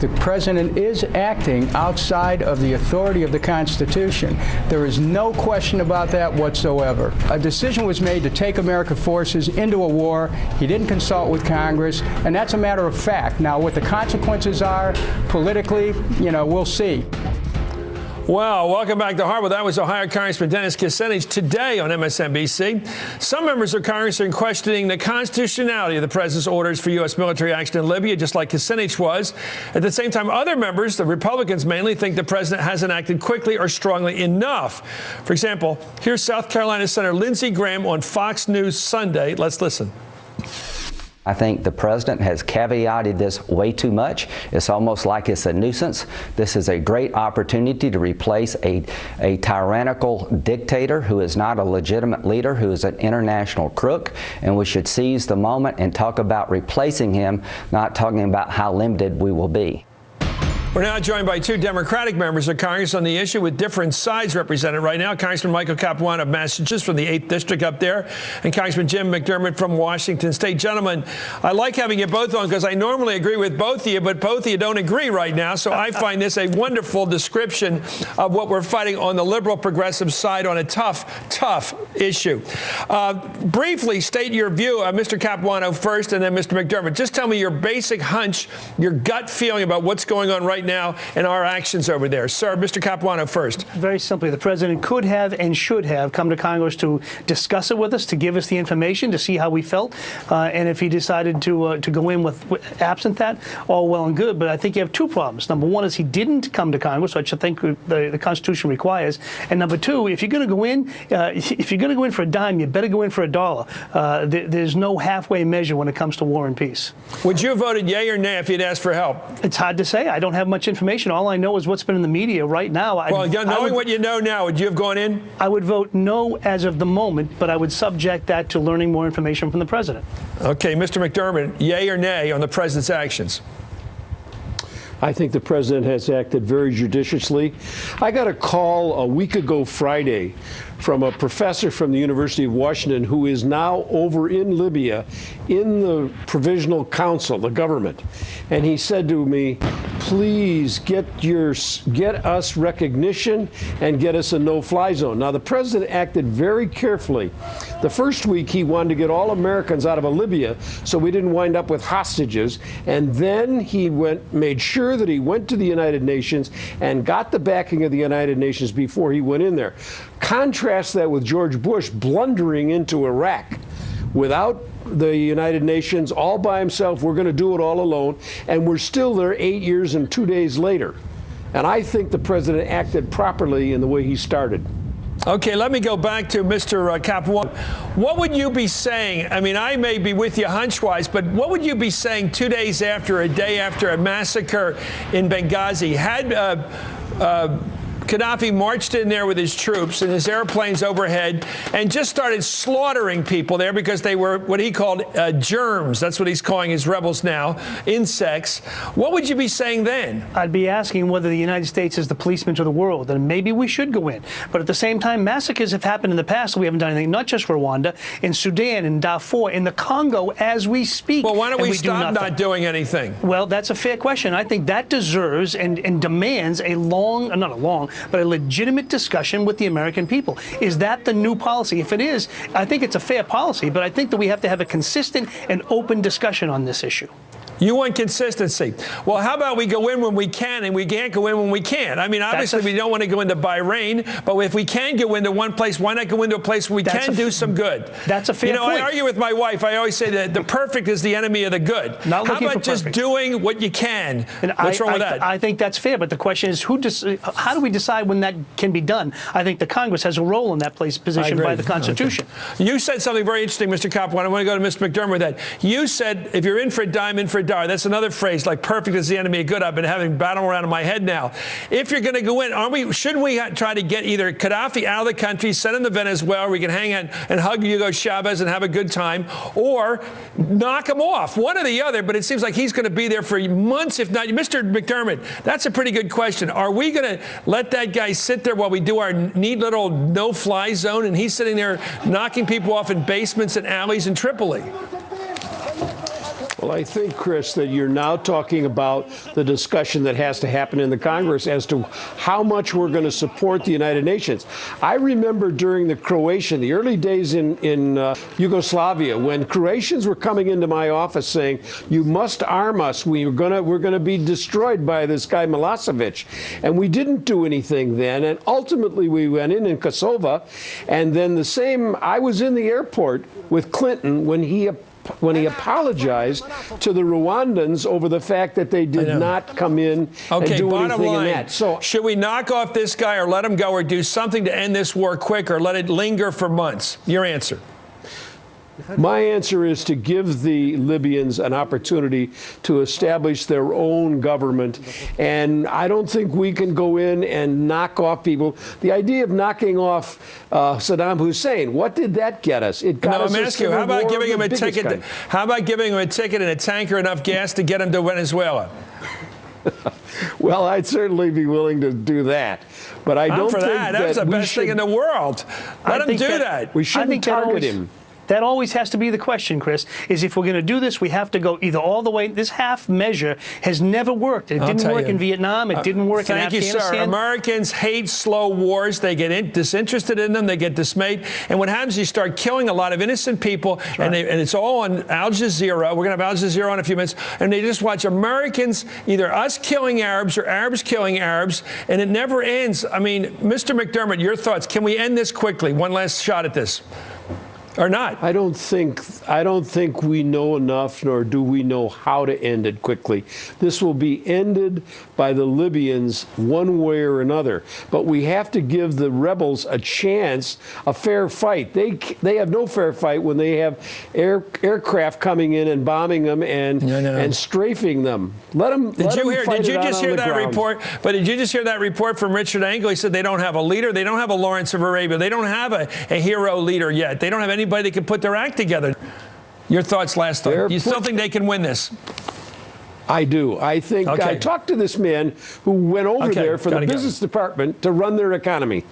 The president is acting outside of the authority of the Constitution. There is no question about that whatsoever. A decision was made to take American forces into a war. He didn't consult with Congress, and that's a matter of fact. Now, what the consequences are politically, we'll see. Well, welcome back to Hardball. That was Ohio Congressman Dennis Kucinich today on MSNBC. Some members of Congress are questioning the constitutionality of the president's orders for U.S. military action in Libya, just like Kucinich was. At the same time, other members, the Republicans mainly, think the president hasn't acted quickly or strongly enough. For example, here's South Carolina Senator Lindsey Graham on Fox News Sunday. Let's listen. I think the president has caveated this way too much. It's almost like it's a nuisance. This is a great opportunity to replace a tyrannical dictator who is not a legitimate leader, who is an international crook, and we should seize the moment and talk about replacing him, not talking about how limited we will be. We're now joined by two Democratic members of Congress on the issue with different sides represented right now. Congressman Michael Capuano of Massachusetts from the 8th District up there, and Congressman Jim McDermott from Washington State. Gentlemen, I like having you both on because I normally agree with both of you, but both of you don't agree right now. So I find this a wonderful description of what we're fighting on the liberal progressive side on a tough issue. Briefly state your view, Mr. Capuano first and then Mr. McDermott. Just tell me your basic hunch, your gut feeling about what's going on right now and our actions over there. Sir, Mr. Capuano first. Very simply, the president could have and should have come to Congress to discuss it with us, to give us the information, to see how we felt. And if he decided to go in with absent that, all well and good. But I think you have two problems. Number one is he didn't come to Congress, which I think the Constitution requires. And number two, if you're going to go in, for a dime, you better go in for a dollar. There's no halfway measure when it comes to war and peace. Would you have voted yay or nay if you'd asked for help? It's hard to say. I don't have much information. All I know is what's been in the media right now. Well, knowing what you know now, would you have gone in? I would vote no as of the moment, but I would subject that to learning more information from the president. Okay, Mr. McDermott, yay or nay on the president's actions? I think the president has acted very judiciously. I got a call a week ago Friday from a professor from the University of Washington who is now over in Libya in the Provisional Council, the government. And he said to me, please get us recognition and get us a no-fly zone. Now, the president acted very carefully. The first week, he wanted to get all Americans out of Libya so we didn't wind up with hostages. And then he made sure that he went to the United Nations and got the backing of the United Nations before he went in there. Contrast that with George Bush blundering into Iraq without the United Nations, all by himself. We're going to do it all alone, and we're still there 8 years and 2 days later. And I think the president acted properly in the way he started. Okay, let me go back to Mr. Capuano. What would you be saying? I mean, I may be with you hunch-wise, but what would you be saying 2 days after, a day after a massacre in Benghazi? Had Gaddafi marched in there with his troops and his airplanes overhead and just started slaughtering people there because they were what he called germs. That's what he's calling his rebels now, insects. What would you be saying then? I'd be asking whether the United States is the policeman to the world, and maybe we should go in. But at the same time, massacres have happened in the past. We haven't done anything, not just Rwanda, in Sudan, in Darfur, in the Congo as we speak. Well, why don't we stop not doing anything? Well, that's a fair question. I think that deserves and demands a but a legitimate discussion with the American people. Is that the new policy? If it is, I think it's a fair policy, but I think that we have to have a consistent and open discussion on this issue. You want consistency. Well, how about we go in when we can and we can't go in when we can't? I mean, obviously, we don't want to go into Bahrain, but if we can go into one place, why not go into a place where we can do some good? That's a fair point. I argue with my wife. I always say that the perfect is the enemy of the good. How about just doing what you can? And what's wrong with that? I think that's fair, but the question is, how do we decide when that can be done? I think the Congress has a role in that position by the Constitution. Okay. You said something very interesting, Mr. Capuano. I want to go to Mr. McDermott with that. You said, if you're in for a dime, in for a dollar. That's another phrase, like perfect is the enemy of good. I've been having battle around in my head now. If you're going to go in, shouldn't we try to get either Gaddafi out of the country, send him to Venezuela, we can hang out and hug Hugo Chavez and have a good time, or knock him off? One or the other, but it seems like he's going to be there for months, if not. Mr. McDermott, that's a pretty good question. Are we going to let that guy sit there while we do our neat little no-fly zone, and he's sitting there knocking people off in basements and alleys in Tripoli? Well, I think, Chris, that you're now talking about the discussion that has to happen in the Congress as to how much we're going to support the United Nations. I remember during the early days in Yugoslavia, when Croatians were coming into my office saying, "You must arm us. We're going to be destroyed by this guy Milosevic," and we didn't do anything then. And ultimately, we went in Kosovo, and then I was in the airport with Clinton when he apologized to the Rwandans over the fact that they did not come in and do anything in that. So, should we knock off this guy or let him go or do something to end this war quick or let it linger for months? Your answer. My answer is to give the Libyans an opportunity to establish their own government. And I don't think we can go in and knock off people. The idea of knocking off Saddam Hussein, what did that get us? It got us. I'm asking you, how about giving him a ticket? How about giving him a ticket and a tanker enough gas to get him to Venezuela? Well, I'd certainly be willing to do that. But I don't think that's the best thing in the world. Let him do that. We shouldn't target him. That always has to be the question, Chris, is if we're going to do this, we have to go either all the way. This half measure has never worked. It didn't work in Vietnam. It didn't work in Afghanistan. Thank you, sir. Americans hate slow wars. They get disinterested in them. They get dismayed. And what happens is you start killing a lot of innocent people, and it's all on Al Jazeera. We're going to have Al Jazeera on in a few minutes. And they just watch Americans, either us killing Arabs or Arabs killing Arabs, and it never ends. I mean, Mr. McDermott, your thoughts. Can we end this quickly? One last shot at this. Or not? I don't think we know enough, nor do we know how to end it quickly. This will be ended by the Libyans one way or another. But we have to give the rebels a chance, a fair fight. They have no fair fight when they have aircraft coming in and bombing them and strafing them. Let them. Did you just hear that report? But did you just hear that report from Richard Engel? He said they don't have a leader. They don't have a Lawrence of Arabia. They don't have a hero leader yet. They don't have anybody that can put their act together. Your thoughts last time. Do you still think they can win this? I do. I think I talked to this man who went over there for the business department to run their economy.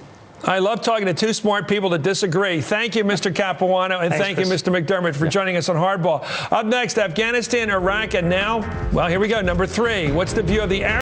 I love talking to two smart people that disagree. Thank you, Mr. Capuano, and thank you, Mr. McDermott, for joining us on Hardball. Up next, Afghanistan, Iraq, and now, well, here we go, number 3. What's the view of the